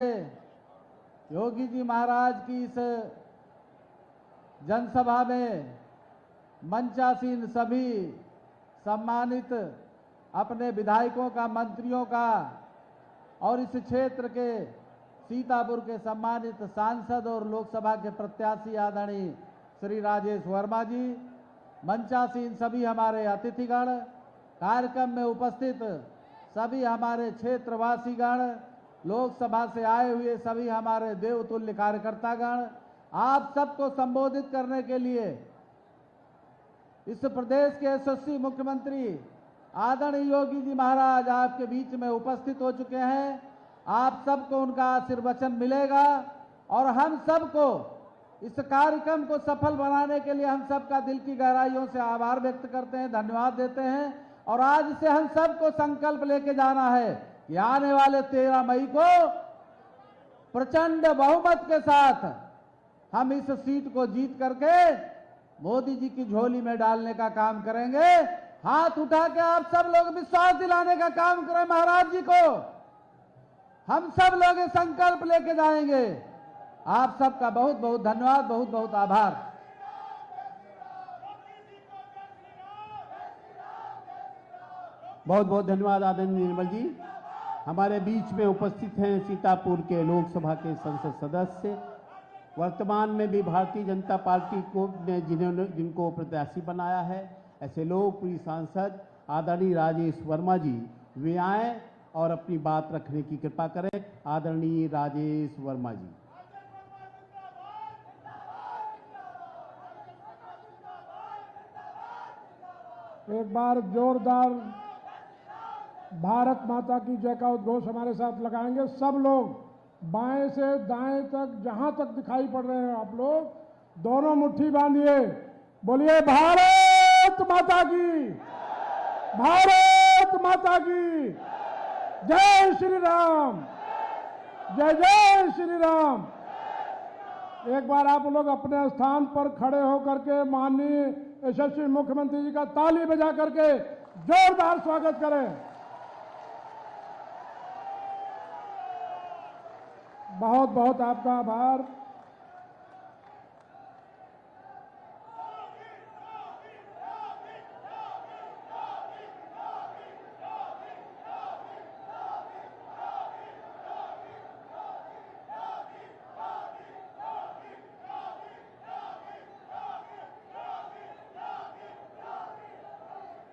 योगी जी महाराज की इस जनसभा में मंचासीन सभी सम्मानित अपने विधायकों का, मंत्रियों का और इस क्षेत्र के सीतापुर के सम्मानित सांसद और लोकसभा के प्रत्याशी आदरणीय श्री राजेश वर्मा जी, मंचासीन सभी हमारे अतिथिगण, कार्यक्रम में उपस्थित सभी हमारे क्षेत्रवासीगण, लोकसभा से आए हुए सभी हमारे देवतुल्य कार्यकर्तागण, आप सबको संबोधित करने के लिए इस प्रदेश के यशस्वी मुख्यमंत्री आदरणीय योगी जी महाराज आपके बीच में उपस्थित हो चुके हैं। आप सबको उनका आशीर्वचन मिलेगा और हम सबको इस कार्यक्रम को सफल बनाने के लिए हम सबका दिल की गहराइयों से आभार व्यक्त करते हैं, धन्यवाद देते हैं। और आज से हम सबको संकल्प लेके जाना है कि आने वाले 13 मई को प्रचंड बहुमत के साथ हम इस सीट को जीत करके मोदी जी की झोली में डालने का काम करेंगे। हाथ उठा के आप सब लोग विश्वास दिलाने का काम करें महाराज जी को। हम सब लोग ये संकल्प लेके जाएंगे। आप सबका बहुत बहुत धन्यवाद, बहुत बहुत आभार। बहुत बहुत धन्यवाद आदरणीय निर्मल जी। हमारे बीच में उपस्थित हैं सीतापुर के लोकसभा के संसद सदस्य, वर्तमान में भी भारतीय जनता पार्टी को ने जिनको प्रत्याशी बनाया है, ऐसे लोकप्रिय सांसद आदरणीय राजेश वर्मा जी। वे आए और अपनी बात रखने की कृपा करें। आदरणीय राजेश वर्मा जी। एक बार जोरदार भारत माता की जय का उद्घोष हमारे साथ लगाएंगे। सब लोग बाएं से दाएं तक, जहां तक दिखाई पड़ रहे हैं, आप लोग दोनों मुट्ठी बांधिए, बोलिए भारत माता की, भारत माता की जय श्री राम, जय जय श्री राम। एक बार आप लोग अपने स्थान पर खड़े होकर के माननीय यशस्वी मुख्यमंत्री जी का ताली बजा करके जोरदार स्वागत करें। बहुत बहुत आपका आभार।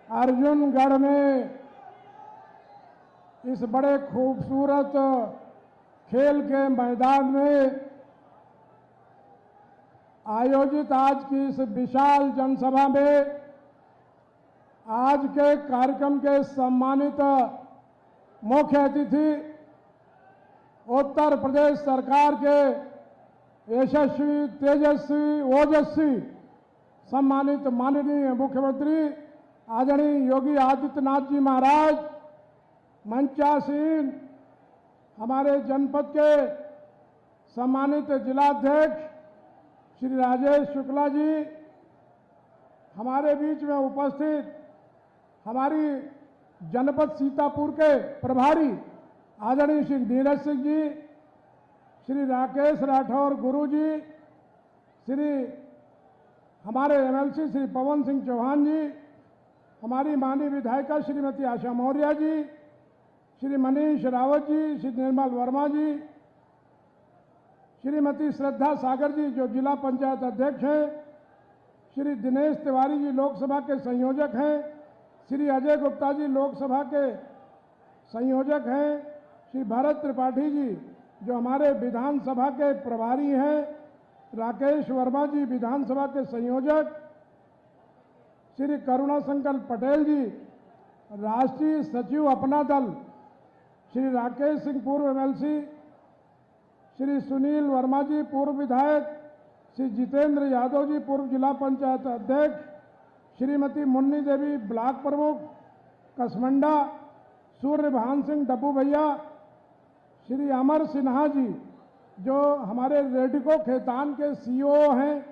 अर्जुनगढ़ में इस बड़े खूबसूरत खेल के मैदान में आयोजित आज की इस विशाल जनसभा में आज के कार्यक्रम के सम्मानित मुख्य अतिथि उत्तर प्रदेश सरकार के यशस्वी, तेजस्वी, ओजस्वी सम्मानित माननीय मुख्यमंत्री आदरणीय योगी आदित्यनाथ जी महाराज, मंचासीन हमारे जनपद के सम्मानित जिलाध्यक्ष श्री राजेश शुक्ला जी, हमारे बीच में उपस्थित हमारी जनपद सीतापुर के प्रभारी आदरणीय श्री नीरज सिंह जी, श्री राकेश राठौर गुरु जी, श्री हमारे एमएलसी श्री पवन सिंह चौहान जी, हमारी माननीय विधायिका श्रीमती आशा मौर्य जी, श्री मनीष रावत जी, श्री निर्मल वर्मा जी, श्रीमती श्रद्धा सागर जी जो जिला पंचायत अध्यक्ष हैं, श्री दिनेश तिवारी जी लोकसभा के संयोजक हैं, श्री अजय गुप्ता जी लोकसभा के संयोजक हैं, श्री भरत त्रिपाठी जी जो हमारे विधानसभा के प्रभारी हैं, राकेश वर्मा जी विधानसभा के संयोजक, श्री करुणा शंकर पटेल जी राष्ट्रीय सचिव अपना दल, श्री राकेश सिंह पूर्व एमएलसी, श्री सुनील वर्मा जी पूर्व विधायक, श्री जितेंद्र यादव जी पूर्व जिला पंचायत अध्यक्ष, श्रीमती मुन्नी देवी ब्लॉक प्रमुख कसमंडा, सूर्यभान सिंह डब्बू भैया, श्री अमर सिन्हा जी जो हमारे रेडिको खेतान के सीईओ हैं,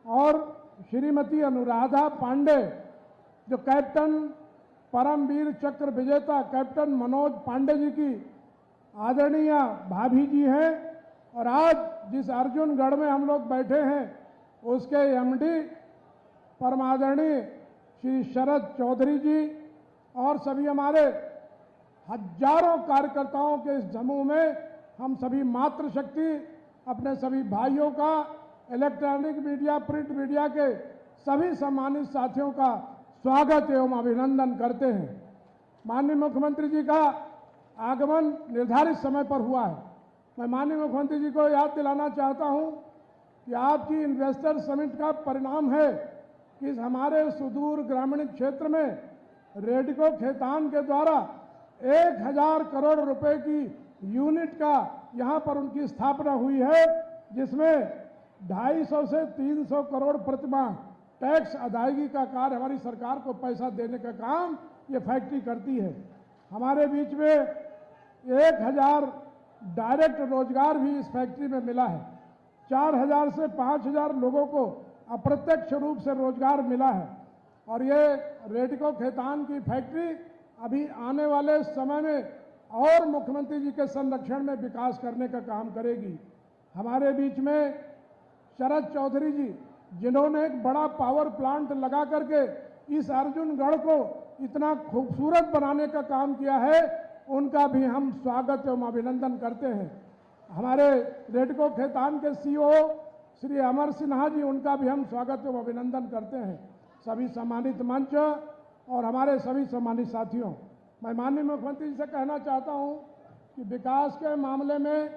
और श्रीमती अनुराधा पांडे जो कैप्टन परमवीर चक्र विजेता कैप्टन मनोज पांडे जी की आदरणीय भाभी जी हैं और आज जिस अर्जुनगढ़ में हम लोग बैठे हैं उसके एमडी परम आदरणीय श्री शरद चौधरी जी और सभी हमारे हजारों कार्यकर्ताओं के इस समूह में हम सभी मातृशक्ति अपने सभी भाइयों का, इलेक्ट्रॉनिक मीडिया, प्रिंट मीडिया के सभी सम्मानित साथियों का स्वागत एवं अभिनंदन करते हैं। माननीय मुख्यमंत्री जी का आगमन निर्धारित समय पर हुआ है। मैं माननीय मुख्यमंत्री जी को याद दिलाना चाहता हूं कि आपकी इन्वेस्टर समिट का परिणाम है कि हमारे सुदूर ग्रामीण क्षेत्र में रेडको खेतान के द्वारा 1000 करोड़ रुपए की यूनिट का यहां पर उनकी स्थापना हुई है, जिसमें 250 से 300 करोड़ प्रतिमाह टैक्स अदायगी का कार्य हमारी सरकार को पैसा देने का काम ये फैक्ट्री करती है। हमारे बीच में 1000 डायरेक्ट रोजगार भी इस फैक्ट्री में मिला है। 4000 से 5000 लोगों को अप्रत्यक्ष रूप से रोजगार मिला है और ये रेडको खेतान की फैक्ट्री अभी आने वाले समय में और मुख्यमंत्री जी के संरक्षण में विकास करने का काम करेगी। हमारे बीच में शरद चौधरी जी, जिन्होंने एक बड़ा पावर प्लांट लगा करके इस अर्जुनगढ़ को इतना खूबसूरत बनाने का काम किया है, उनका भी हम स्वागत एवं अभिनंदन करते हैं। हमारे रेडको खेतान के सीईओ श्री अमर सिन्हा जी, उनका भी हम स्वागत एवं अभिनंदन करते हैं। सभी सम्मानित मंच और हमारे सभी सम्मानित साथियों, मैं माननीय मुख्यमंत्री जी से कहना चाहता हूं कि विकास के मामले में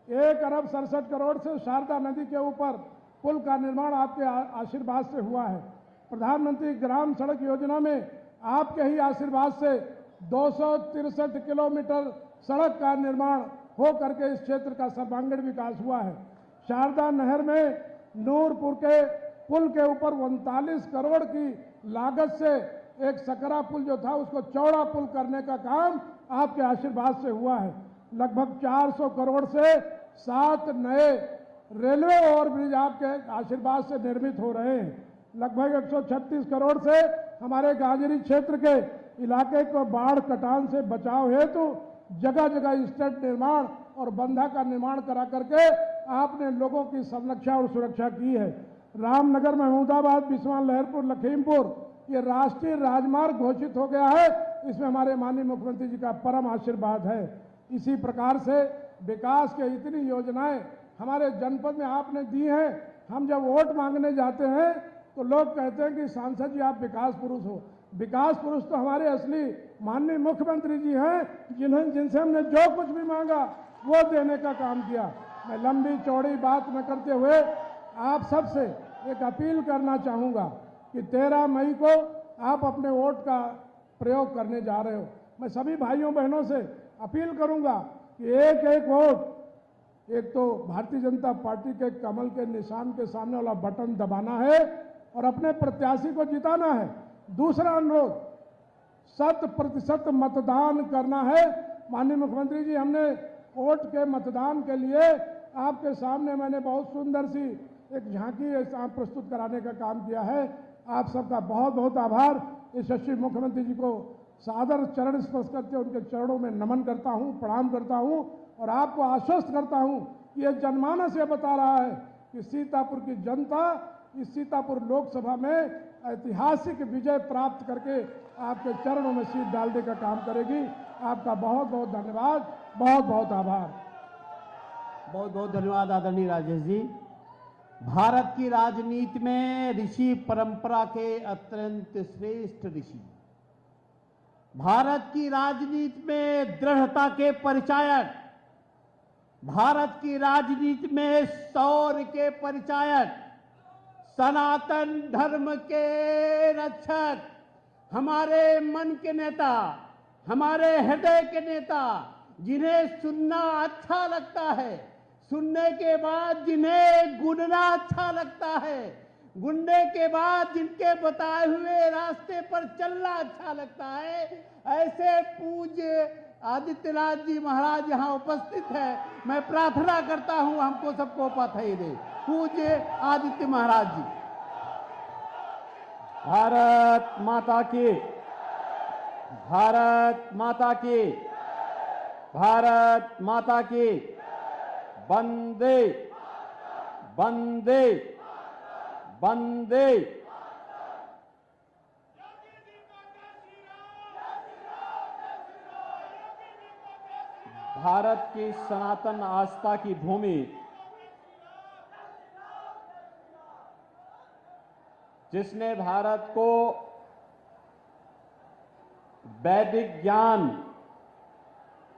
1 अरब 67 करोड़ से शारदा नदी के ऊपर पुल का निर्माण आपके आशीर्वाद से हुआ है। प्रधानमंत्री ग्राम सड़क योजना में आपके ही आशीर्वाद से 263 किलोमीटर सड़क का निर्माण हो करके इस क्षेत्र का सर्वांगीण विकास हुआ है। शारदा नहर में नूरपुर के पुल के ऊपर 39 करोड़ की लागत से एक सकरा पुल जो था उसको चौड़ा पुल करने का काम आपके आशीर्वाद से हुआ है। लगभग 400 करोड़ से 7 नए रेलवे ओवरब्रिज आपके आशीर्वाद से निर्मित हो रहे हैं। लगभग 136 करोड़ से हमारे गाजरी क्षेत्र के इलाके को बाढ़ कटान से बचाव हेतु जगह जगह स्टड निर्माण और बंधा का निर्माण करा करके आपने लोगों की संरक्षा और सुरक्षा की है। रामनगर, महमूदाबाद, बिस्वान, लहरपुर, लखीमपुर ये राष्ट्रीय राजमार्ग घोषित हो गया है। इसमें हमारे माननीय मुख्यमंत्री जी का परम आशीर्वाद है। इसी प्रकार से विकास के इतनी योजनाएं हमारे जनपद में आपने दी हैं। हम जब वोट मांगने जाते हैं तो लोग कहते हैं कि सांसद जी आप विकास पुरुष हो। विकास पुरुष तो हमारे असली माननीय मुख्यमंत्री जी हैं, जिनसे हमने जो कुछ भी मांगा वो देने का काम किया। मैं लंबी चौड़ी बात न करते हुए आप सबसे एक अपील करना चाहूँगा कि 13 मई को आप अपने वोट का प्रयोग करने जा रहे हो। मैं सभी भाइयों बहनों से अपील करूंगा कि एक एक वोट, एक तो भारतीय जनता पार्टी के कमल के निशान के सामने वाला बटन दबाना है और अपने प्रत्याशी को जिताना है। दूसरा अनुरोध, 100% मतदान करना है। माननीय मुख्यमंत्री जी, हमने वोट के मतदान के लिए आपके सामने मैंने बहुत सुंदर सी एक झांकी प्रस्तुत कराने का काम किया है। आप सबका बहुत बहुत आभार। यशस्वी मुख्यमंत्री जी को सादर चरण स्पर्श करते उनके चरणों में नमन करता हूं, प्रणाम करता हूं और आपको आश्वस्त करता हूं कि यह जनमानस ये बता रहा है कि सीतापुर की जनता इस सीतापुर लोकसभा में ऐतिहासिक विजय प्राप्त करके आपके चरणों में शीट डालने का काम करेगी। आपका बहुत बहुत धन्यवाद, बहुत बहुत आभार। बहुत बहुत धन्यवाद आदरणीय राजेश जी। भारत की राजनीति में ऋषि परंपरा के अत्यंत श्रेष्ठ ऋषि, भारत की राजनीति में दृढ़ता के परिचायक, भारत की राजनीति में शौर्य के परिचायक, सनातन धर्म के रक्षक, हमारे मन के नेता, हमारे हृदय के नेता, जिन्हें सुनना अच्छा लगता है, सुनने के बाद जिन्हें गुनना अच्छा लगता है, गुनने के बाद जिनके बताए हुए रास्ते पर चलना अच्छा लगता है, ऐसे पूज्य आदित्यनाथ जी महाराज यहाँ उपस्थित है। मैं प्रार्थना करता हूँ हमको सबको पथई दे। पूज्य आदित्य महाराज जी। भारत माता की, भारत माता की। भारत माता की वंदे वंदे वंदे। भारत की सनातन आस्था की भूमि, जिसने भारत को वैदिक ज्ञान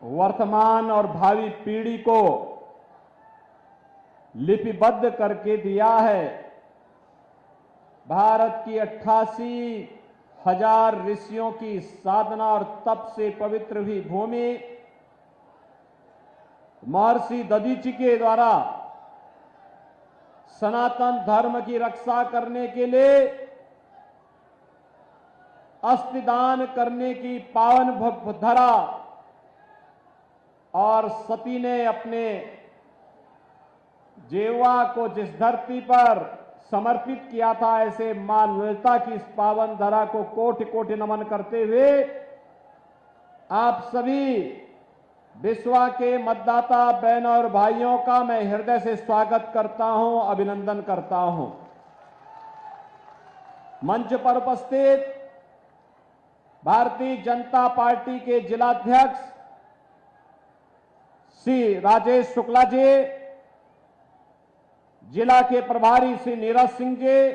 वर्तमान और भावी पीढ़ी को लिपिबद्ध करके दिया है। भारत की 88,000 ऋषियों की साधना और तप से पवित्र हुई भूमि महर्षि दधीचि के द्वारा सनातन धर्म की रक्षा करने के लिए अस्थिदान करने की पावन धरा और सती ने अपने जेवा को जिस धरती पर समर्पित किया था, ऐसे मां ललिता की इस पावन धरा को कोटि कोटि नमन करते हुए आप सभी विश्वा के मतदाता बहनों और भाइयों का मैं हृदय से स्वागत करता हूं, अभिनंदन करता हूं। मंच पर उपस्थित भारतीय जनता पार्टी के जिलाध्यक्ष श्री राजेश शुक्ला जी, जिला के प्रभारी श्री नीरज सिंह जी,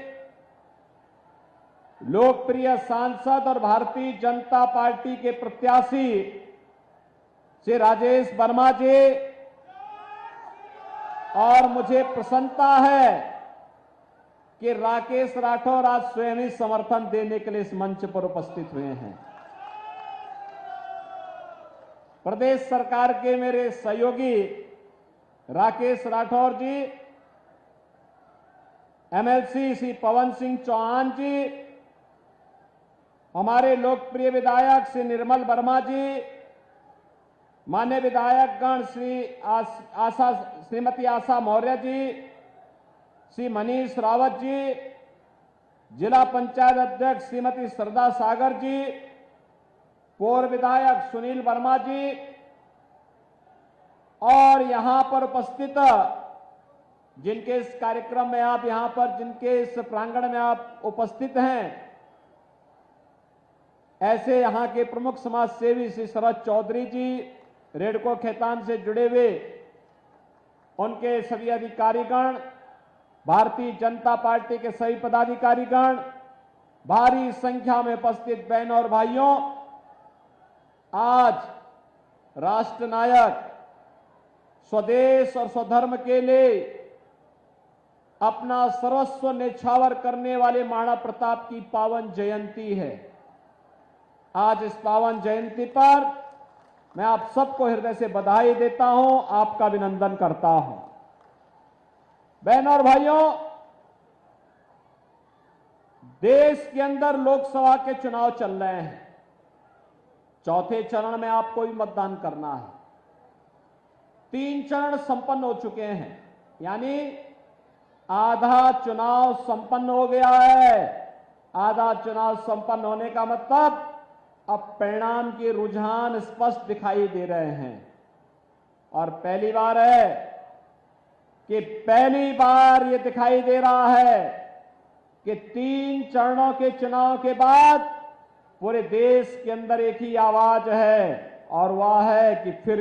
लोकप्रिय सांसद और भारतीय जनता पार्टी के प्रत्याशी श्री राजेश वर्मा जी, और मुझे प्रसन्नता है कि राकेश राठौर आज स्वयं ही समर्थन देने के लिए इस मंच पर उपस्थित हुए हैं। प्रदेश सरकार के मेरे सहयोगी राकेश राठौर जी, एमएलसी श्री पवन सिंह चौहान जी, हमारे लोकप्रिय विधायक श्री निर्मल वर्मा जी, माननीय विधायकगण श्रीमती आशा मौर्य जी, श्री मनीष रावत जी, जिला पंचायत अध्यक्ष श्रीमती श्रद्धा सागर जी, पूर्व विधायक सुनील वर्मा जी, और यहां पर उपस्थित जिनके इस कार्यक्रम में आप यहां पर जिनके इस प्रांगण में आप उपस्थित हैं, ऐसे यहां के प्रमुख समाज सेवी श्री शरद चौधरी जी, रेडको खैतान से जुड़े हुए उनके सभी अधिकारीगण, भारतीय जनता पार्टी के सभी पदाधिकारीगण, भारी संख्या में उपस्थित बहनों और भाइयों, आज राष्ट्र नायक स्वदेश और स्वधर्म के लिए अपना सर्वस्व न्यौछावर करने वाले महाराणा प्रताप की पावन जयंती है। आज इस पावन जयंती पर मैं आप सबको हृदय से बधाई देता हूं, आपका अभिनंदन करता हूं। बहनों और भाइयों, देश के अंदर लोकसभा के चुनाव चल रहे हैं। चौथे चरण में आपको भी मतदान करना है। 3 चरण संपन्न हो चुके हैं, यानी आधा चुनाव संपन्न हो गया है। आधा चुनाव संपन्न होने का मतलब अब परिणाम के रुझान स्पष्ट दिखाई दे रहे हैं, और पहली बार है कि पहली बार ये दिखाई दे रहा है कि 3 चरणों के चुनाव के बाद पूरे देश के अंदर एक ही आवाज है, और वह है कि फिर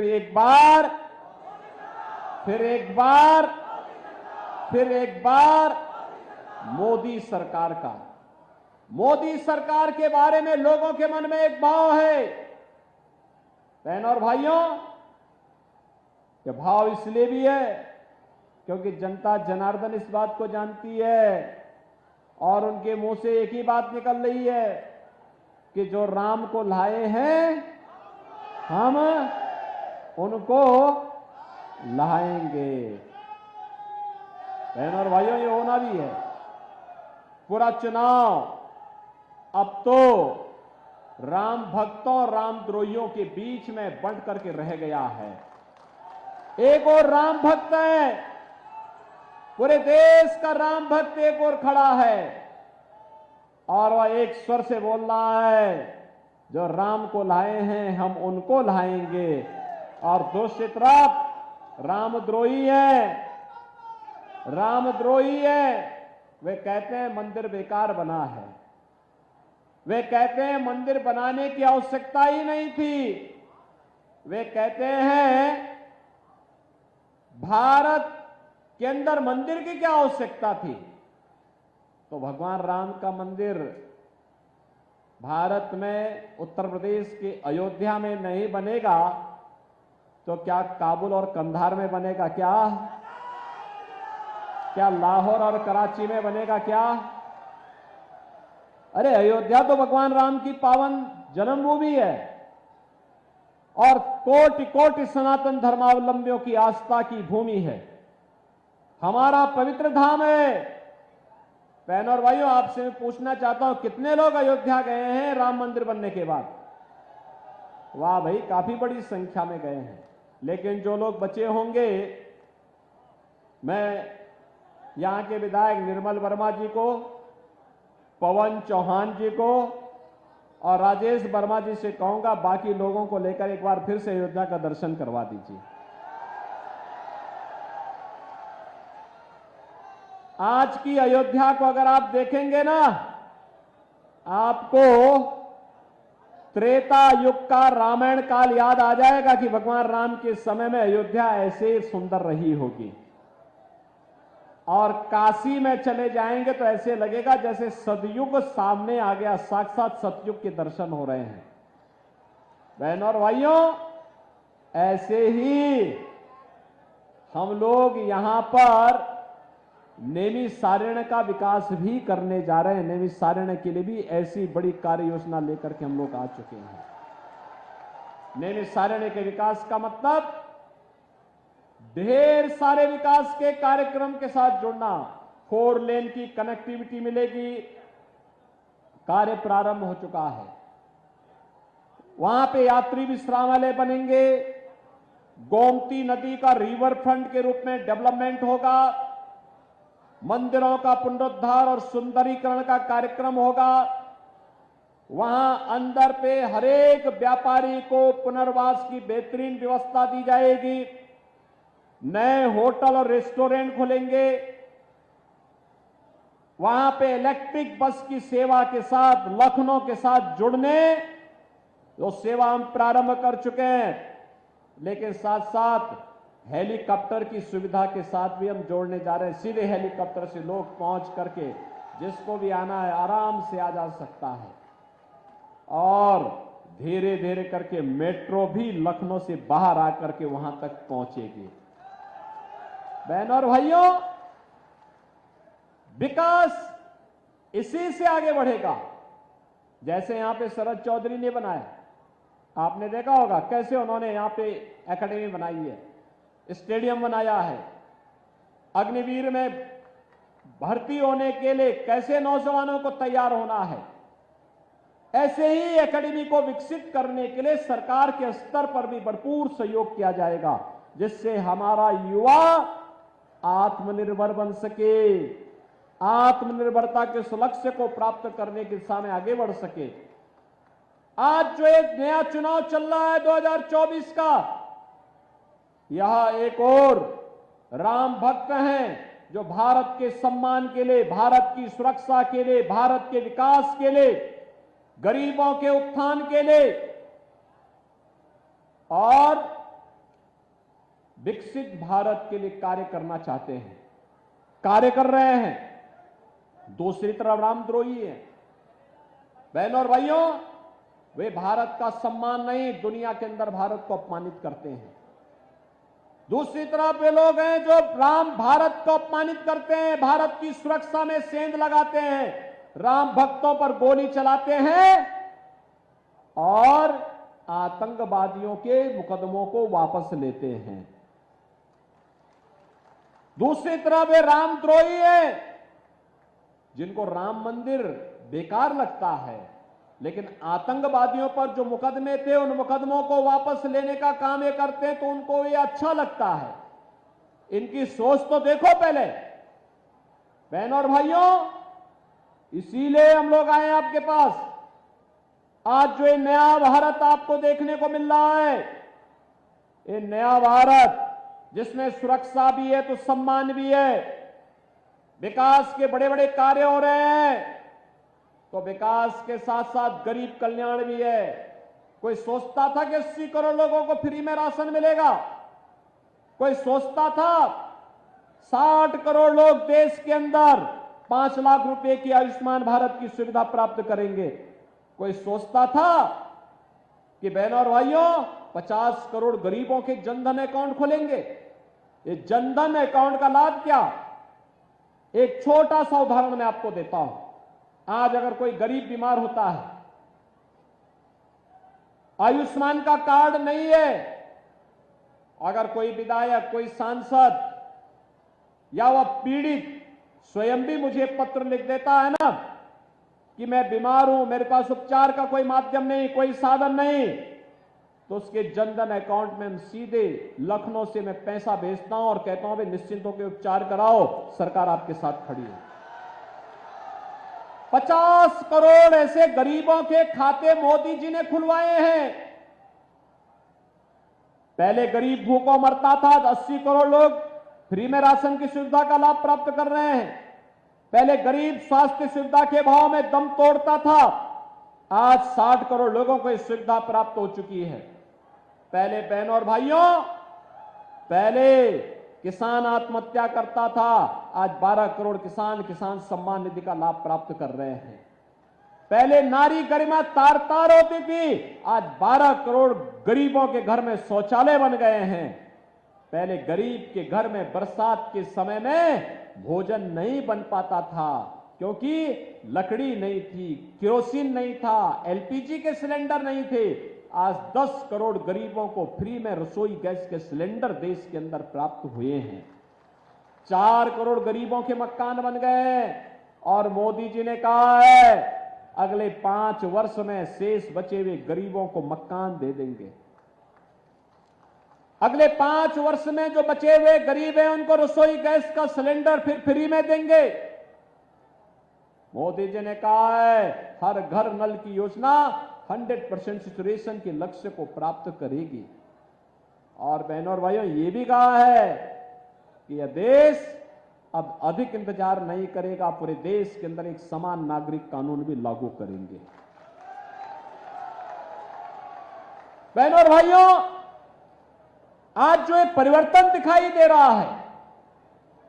एक बार मोदी सरकार का। मोदी सरकार के बारे में लोगों के मन में एक भाव है। बहनों और भाइयों, यह भाव इसलिए भी है क्योंकि जनता जनार्दन इस बात को जानती है, और उनके मुंह से एक ही बात निकल रही है कि जो राम को लाए हैं हम उनको लाएंगे। बहनों और भाइयों, ये होना भी है। पूरा चुनाव अब तो राम भक्तों और रामद्रोहियों के बीच में बंट करके रह गया है। एक और राम भक्त है, पूरे देश का राम भक्त एक और खड़ा है, और वह एक स्वर से बोल रहा है, जो राम को लाए हैं हम उनको लाएंगे। और दूसरी तरफ रामद्रोही है, रामद्रोही है। वे कहते हैं मंदिर बेकार बना है, वे कहते हैं मंदिर बनाने की आवश्यकता ही नहीं थी, वे कहते हैं भारत के अंदर मंदिर की क्या आवश्यकता थी। तो भगवान राम का मंदिर भारत में उत्तर प्रदेश के अयोध्या में नहीं बनेगा तो क्या काबुल और कंधार में बनेगा? क्या लाहौर और कराची में बनेगा? क्या अरे अयोध्या तो भगवान राम की पावन जन्मभूमि है और कोटि कोटि सनातन धर्मावलंबियों की आस्था की भूमि है, हमारा पवित्र धाम है। बहनों और भाइयों, आपसे मैं पूछना चाहता हूं, कितने लोग अयोध्या गए हैं राम मंदिर बनने के बाद? वाह भाई, काफी बड़ी संख्या में गए हैं। लेकिन जो लोग बचे होंगे, मैं यहां के विधायक निर्मल वर्मा जी को, पवन चौहान जी को और राजेश वर्मा जी से कहूंगा, बाकी लोगों को लेकर एक बार फिर से अयोध्या का दर्शन करवा दीजिए। आज की अयोध्या को अगर आप देखेंगे ना, आपको त्रेता युग का रामायण काल याद आ जाएगा कि भगवान राम के समय में अयोध्या ऐसे सुंदर रही होगी। और काशी में चले जाएंगे तो ऐसे लगेगा जैसे सतयुग सामने आ गया, साक्षात सतयुग के दर्शन हो रहे हैं। बहनों और भाइयों, ऐसे ही हम लोग यहां पर नैमिषारण्य का विकास भी करने जा रहे हैं। नैमिषारण्य के लिए भी ऐसी बड़ी कार्य योजना लेकर के हम लोग आ चुके हैं। नैमिषारण्य के विकास का मतलब ढेर सारे विकास के कार्यक्रम के साथ जुड़ना। 4 लेन की कनेक्टिविटी मिलेगी, कार्य प्रारंभ हो चुका है। वहां पे यात्री विश्रामालय बनेंगे, गोमती नदी का रिवर फ्रंट के रूप में डेवलपमेंट होगा, मंदिरों का पुनरुद्धार और सुंदरीकरण का कार्यक्रम होगा। वहां अंदर पे हरेक व्यापारी को पुनर्वास की बेहतरीन व्यवस्था दी जाएगी। नए होटल और रेस्टोरेंट खुलेंगे। वहां पे इलेक्ट्रिक बस की सेवा के साथ लखनऊ के साथ जुड़ने जो सेवा हम प्रारंभ कर चुके हैं, लेकिन साथ साथ हेलीकॉप्टर की सुविधा के साथ भी हम जोड़ने जा रहे हैं। सीधे हेलीकॉप्टर से लोग पहुंच करके जिसको भी आना है आराम से आ जा सकता है। और धीरे धीरे करके मेट्रो भी लखनऊ से बाहर आकर के वहां तक पहुंचेगी। बहनों और भाइयों, विकास इसी से आगे बढ़ेगा। जैसे यहां पे शरद चौधरी ने बनाया, आपने देखा होगा कैसे उन्होंने यहां पे एकेडमी बनाई है, स्टेडियम बनाया है। अग्निवीर में भर्ती होने के लिए कैसे नौजवानों को तैयार होना है, ऐसे ही एकेडमी को विकसित करने के लिए सरकार के स्तर पर भी भरपूर सहयोग किया जाएगा, जिससे हमारा युवा आत्मनिर्भर बन सके, आत्मनिर्भरता के उस लक्ष्य को प्राप्त करने की दिशा में आगे बढ़ सके। आज जो एक नया चुनाव चल रहा है 2024 का, यह एक और राम भक्त हैं जो भारत के सम्मान के लिए, भारत की सुरक्षा के लिए, भारत के विकास के लिए, गरीबों के उत्थान के लिए और विकसित भारत के लिए कार्य करना चाहते हैं, कार्य कर रहे हैं। दूसरी तरफ रामद्रोही है। बहनों और भाइयों, वे भारत का सम्मान नहीं, दुनिया के अंदर भारत को अपमानित करते हैं। दूसरी तरफ वे लोग हैं जो भारत को अपमानित करते हैं, भारत की सुरक्षा में सेंध लगाते हैं, राम भक्तों पर गोली चलाते हैं और आतंकवादियों के मुकदमों को वापस लेते हैं। दूसरी तरफ वे रामद्रोही हैं जिनको राम मंदिर बेकार लगता है, लेकिन आतंकवादियों पर जो मुकदमे थे उन मुकदमों को वापस लेने का काम ये करते हैं तो उनको ये अच्छा लगता है। इनकी सोच तो देखो पहले। बहनों और भाइयों, इसीलिए हम लोग आए आपके पास। आज जो ये नया भारत आपको देखने को मिल रहा है, ये नया भारत जिसमें सुरक्षा भी है तो सम्मान भी है, विकास के बड़े बड़े कार्य हो रहे हैं तो विकास के साथ साथ गरीब कल्याण भी है। कोई सोचता था कि 80 करोड़ लोगों को फ्री में राशन मिलेगा? कोई सोचता था 60 करोड़ लोग देश के अंदर 5 लाख रुपए की आयुष्मान भारत की सुविधा प्राप्त करेंगे? कोई सोचता था कि बहनों और भाइयों 50 करोड़ गरीबों के जनधन अकाउंट खोलेंगे? ये जनधन अकाउंट का लाभ क्या? एक छोटा सा उदाहरण मैं आपको देता हूं। आज अगर कोई गरीब बीमार होता है, आयुष्मान का कार्ड नहीं है, अगर कोई विधायक, कोई सांसद या वह पीड़ित स्वयं भी मुझे पत्र लिख देता है ना कि मैं बीमार हूं, मेरे पास उपचार का कोई माध्यम नहीं, कोई साधन नहीं, तो उसके जनधन अकाउंट में हम सीधे लखनऊ से मैं पैसा भेजता हूं और कहता हूं भाई निश्चिंत होकर उपचार कराओ, सरकार आपके साथ खड़ी है। 50 करोड़ ऐसे गरीबों के खाते मोदी जी ने खुलवाए हैं। पहले गरीब भूखों मरता था, 80 करोड़ लोग फ्री में राशन की सुविधा का लाभ प्राप्त कर रहे हैं। पहले गरीब स्वास्थ्य सुविधा के भाव में दम तोड़ता था, आज 60 करोड़ लोगों को इस सुविधा प्राप्त हो चुकी है। पहले बहनों और भाइयों, पहले किसान आत्महत्या करता था, आज 12 करोड़ किसान सम्मान निधि का लाभ प्राप्त कर रहे हैं। पहले नारी गरिमा तार तार होती थी, आज 12 करोड़ गरीबों के घर में शौचालय बन गए हैं। पहले गरीब के घर में बरसात के समय में भोजन नहीं बन पाता था क्योंकि लकड़ी नहीं थी, केरोसिन नहीं था, एलपीजी के सिलेंडर नहीं थे। आज 10 करोड़ गरीबों को फ्री में रसोई गैस के सिलेंडर देश के अंदर प्राप्त हुए हैं। 4 करोड़ गरीबों के मकान बन गए और मोदी जी ने कहा है अगले 5 वर्ष में शेष बचे हुए गरीबों को मकान दे देंगे। अगले 5 वर्ष में जो बचे हुए गरीब हैं उनको रसोई गैस का सिलेंडर फिर फ्री में देंगे। मोदी जी ने कहा है हर घर नल की योजना 100% सैचुरेशन के लक्ष्य को प्राप्त करेगी। और बहनों और भाइयों ये भी कहा है कि यह देश अब अधिक इंतजार नहीं करेगा, पूरे देश के अंदर एक समान नागरिक कानून भी लागू करेंगे। बहनों और भाइयों, आज जो एक परिवर्तन दिखाई दे रहा है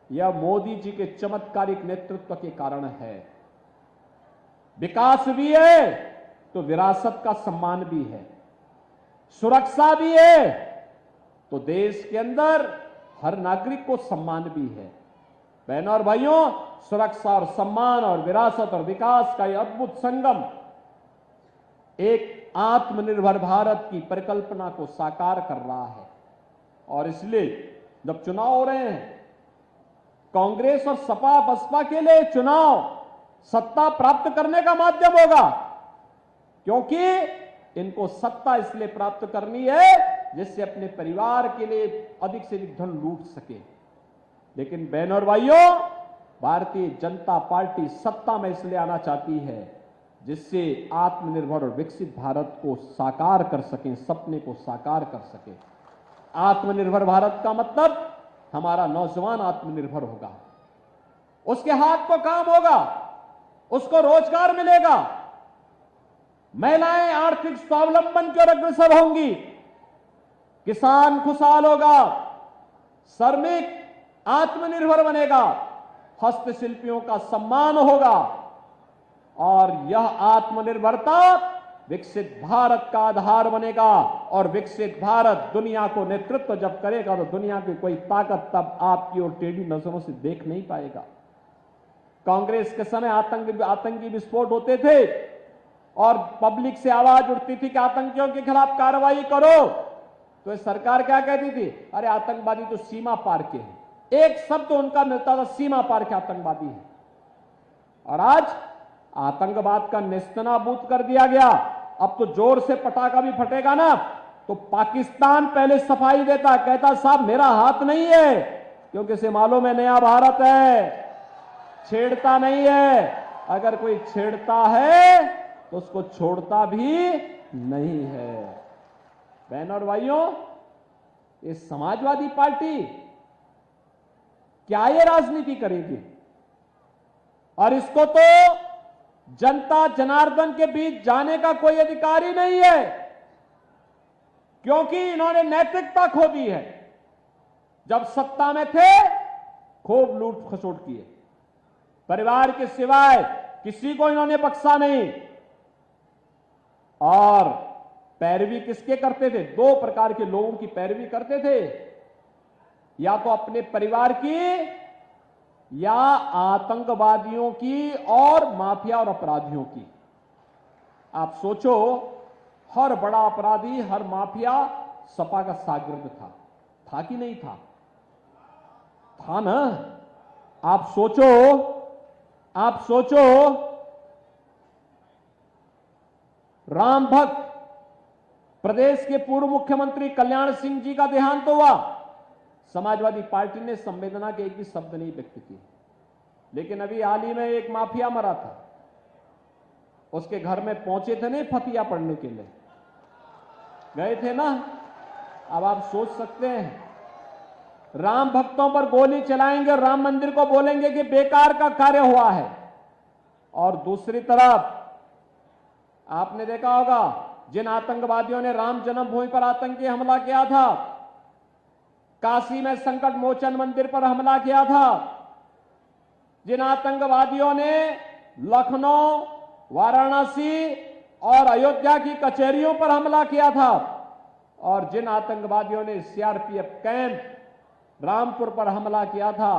यह मोदी जी के चमत्कारिक नेतृत्व के कारण है। विकास भी है तो विरासत का सम्मान भी है, सुरक्षा भी है तो देश के अंदर हर नागरिक को सम्मान भी है। बहनों और भाइयों, सुरक्षा और सम्मान और विरासत और विकास का यह अद्भुत संगम एक आत्मनिर्भर भारत की परिकल्पना को साकार कर रहा है। और इसलिए जब चुनाव हो रहे हैं, कांग्रेस और सपा बसपा के लिए चुनाव सत्ता प्राप्त करने का माध्यम होगा, क्योंकि इनको सत्ता इसलिए प्राप्त करनी है जिससे अपने परिवार के लिए अधिक से अधिक धन लूट सके। लेकिन बहनों और भाइयों, भारतीय जनता पार्टी सत्ता में इसलिए आना चाहती है जिससे आत्मनिर्भर और विकसित भारत को साकार कर सकें, सपने को साकार कर सके। आत्मनिर्भर भारत का मतलब हमारा नौजवान आत्मनिर्भर होगा, उसके हाथ को काम होगा, उसको रोजगार मिलेगा, महिलाएं आर्थिक स्वावलंबन की ओर अग्रसर होंगी, किसान खुशहाल होगा, श्रमिक आत्मनिर्भर बनेगा, हस्तशिल्पियों का सम्मान होगा और यह आत्मनिर्भरता विकसित भारत का आधार बनेगा। और विकसित भारत दुनिया को नेतृत्व जब करेगा तो दुनिया की कोई ताकत तब आपकी और टेढ़ी नजरों से देख नहीं पाएगा। कांग्रेस के समय आतंकी विस्फोट होते थे और पब्लिक से आवाज उठती थी कि आतंकियों के खिलाफ कार्रवाई करो, तो सरकार क्या कहती थी, अरे आतंकवादी तो सीमा पार के हैं। एक शब्द उनका मिलता था, सीमा पार के आतंकवादी है। और आज आतंकवाद का नेस्तनाबूद कर दिया गया। अब तो जोर से पटाखा भी फटेगा ना तो पाकिस्तान पहले सफाई देता, कहता साहब मेरा हाथ नहीं है, क्योंकि इसे मालूम है नया भारत है, छेड़ता नहीं है। अगर कोई छेड़ता है तो उसको छोड़ता भी नहीं है। बहनों और भाइयों, ये समाजवादी पार्टी क्या ये राजनीति करेगी? और इसको तो जनता जनार्दन के बीच जाने का कोई अधिकार ही नहीं है, क्योंकि इन्होंने नैतिकता खो दी है। जब सत्ता में थे खूब लूट खसोट किए, परिवार के सिवाय किसी को इन्होंने बख्शा नहीं। और पैरवी किसके करते थे? दो प्रकार के लोगों की पैरवी करते थे, या तो अपने परिवार की या आतंकवादियों की और माफिया और अपराधियों की। आप सोचो, हर बड़ा अपराधी, हर माफिया सपा का शागिर्द था कि नहीं था? था ना। आप सोचो राम भक्त प्रदेश के पूर्व मुख्यमंत्री कल्याण सिंह जी का देहांत हुआ, समाजवादी पार्टी ने संवेदना के एक भी शब्द नहीं व्यक्त किए। लेकिन अभी हाल ही में एक माफिया मरा था, उसके घर में पहुंचे थे नहीं फतिया पढ़ने के लिए, गए थे ना। अब आप सोच सकते हैं, राम भक्तों पर गोली चलाएंगे और राम मंदिर को बोलेंगे कि बेकार का कार्य हुआ है। और दूसरी तरफ आपने देखा होगा, जिन आतंकवादियों ने राम जन्मभूमि पर आतंकी हमला किया था, काशी में संकट मोचन मंदिर पर हमला किया था, जिन आतंकवादियों ने लखनऊ, वाराणसी और अयोध्या की कचहरियों पर हमला किया था, और जिन आतंकवादियों ने सीआरपीएफ कैंप रामपुर पर हमला किया था,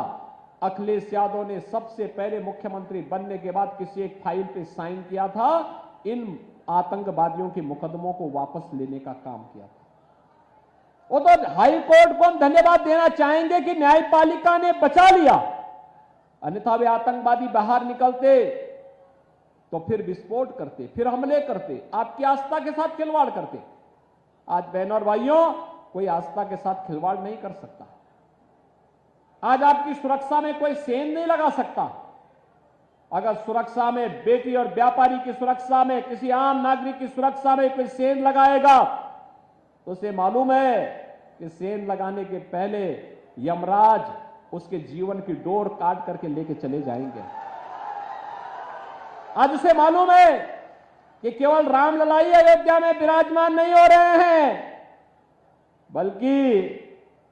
अखिलेश यादव ने सबसे पहले मुख्यमंत्री बनने के बाद किसी एक फाइल पे साइन किया था, इन आतंकवादियों के मुकदमों को वापस लेने का काम किया था। वो तो हाई कोर्ट को हम धन्यवाद देना चाहेंगे कि न्यायपालिका ने बचा लिया, अन्यथा वे आतंकवादी बाहर निकलते तो फिर विस्फोट करते, फिर हमले करते, आपकी आस्था के साथ खिलवाड़ करते। आज बहनों और भाइयों, कोई आस्था के साथ खिलवाड़ नहीं कर सकता। आज आपकी सुरक्षा में कोई सेंध नहीं लगा सकता। अगर सुरक्षा में, बेटी और व्यापारी की सुरक्षा में, किसी आम नागरिक की सुरक्षा में कोई सेंध लगाएगा तो उसे मालूम है कि सेंध लगाने के पहले यमराज उसके जीवन की डोर काट करके लेके चले जाएंगे। आज उसे मालूम है कि केवल राम ललाई अयोध्या में विराजमान नहीं हो रहे हैं, बल्कि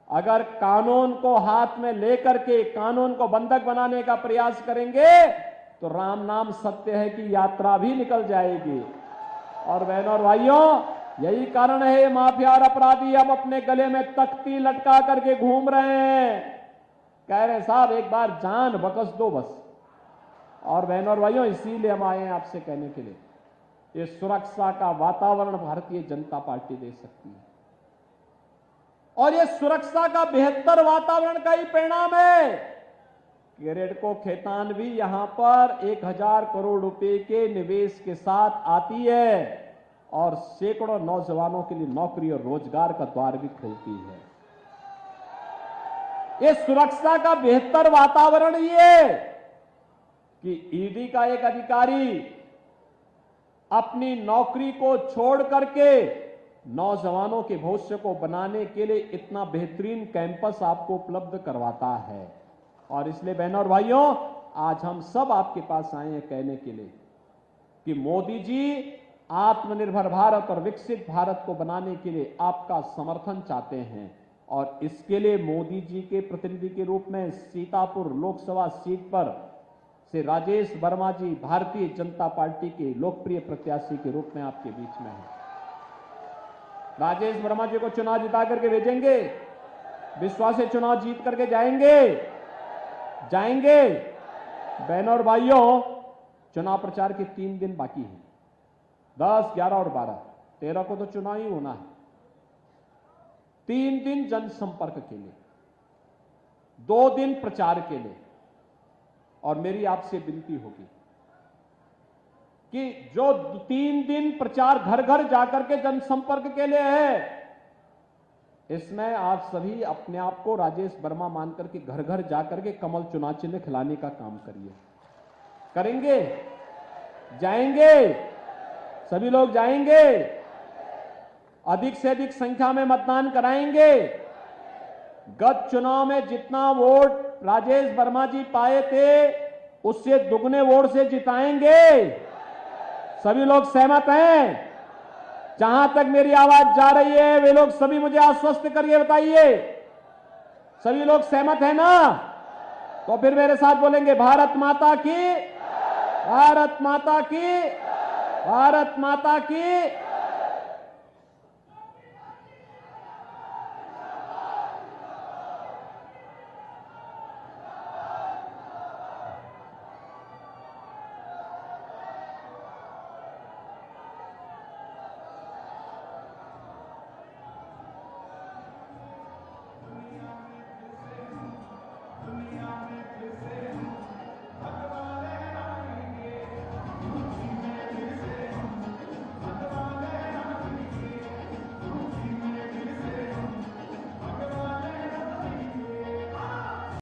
अगर कानून को हाथ में लेकर के कानून को बंधक बनाने का प्रयास करेंगे तो राम नाम सत्य है कि यात्रा भी निकल जाएगी। और बहनों और भाइयों, यही कारण है माफिया और अपराधी अब अपने गले में तख्ती लटका करके घूम रहे हैं, कह रहे साहब एक बार जान बख्श दो बस। और बहनों और भाइयों, इसीलिए हम आए हैं आपसे कहने के लिए, ये सुरक्षा का वातावरण भारतीय जनता पार्टी दे सकती है, और ये सुरक्षा का बेहतर वातावरण का ही परिणाम है कि रेडको खेतान भी यहां पर 1000 करोड़ रुपए के निवेश के साथ आती है और सैकड़ों नौजवानों के लिए नौकरी और रोजगार का द्वार भी खोलती है। ये सुरक्षा का बेहतर वातावरण ये कि ईडी का एक अधिकारी अपनी नौकरी को छोड़ करके नौजवानों के भविष्य को बनाने के लिए इतना बेहतरीन कैंपस आपको उपलब्ध करवाता है। और इसलिए बहनों और भाइयों, आज हम सब आपके पास आए हैं कहने के लिए कि मोदी जी आत्मनिर्भर भारत और विकसित भारत को बनाने के लिए आपका समर्थन चाहते हैं, और इसके लिए मोदी जी के प्रतिनिधि के रूप में सीतापुर लोकसभा सीट पर से राजेश वर्मा जी भारतीय जनता पार्टी के लोकप्रिय प्रत्याशी के रूप में आपके बीच में हैं। राजेश वर्मा जी को चुनाव जिता करके भेजेंगे, विश्वास से चुनाव जीत करके जाएंगे। बहनों और भाइयों, चुनाव प्रचार के 3 दिन बाकी हैं, 10, 11 और 12, 13 को तो चुनाव ही होना है। 3 दिन जनसंपर्क के लिए, 2 दिन प्रचार के लिए, और मेरी आपसे विनती होगी कि जो 3 दिन प्रचार घर घर जाकर के जनसंपर्क के लिए है, इसमें आप सभी अपने आप को राजेश वर्मा मानकर के घर घर जाकर के कमल चुनाव चिन्ह खिलाने का काम करिए। करेंगे? जाएंगे? सभी लोग जाएंगे? अधिक से अधिक संख्या में मतदान कराएंगे? गत चुनाव में जितना वोट राजेश वर्मा जी पाए थे उससे दुगने वोट से जिताएंगे। सभी लोग सहमत हैं? जहां तक मेरी आवाज जा रही है वे लोग सभी मुझे आश्वस्त करके बताइए, सभी लोग सहमत हैं ना? तो फिर मेरे साथ बोलेंगे भारत माता की, भारत माता की, भारत माता की।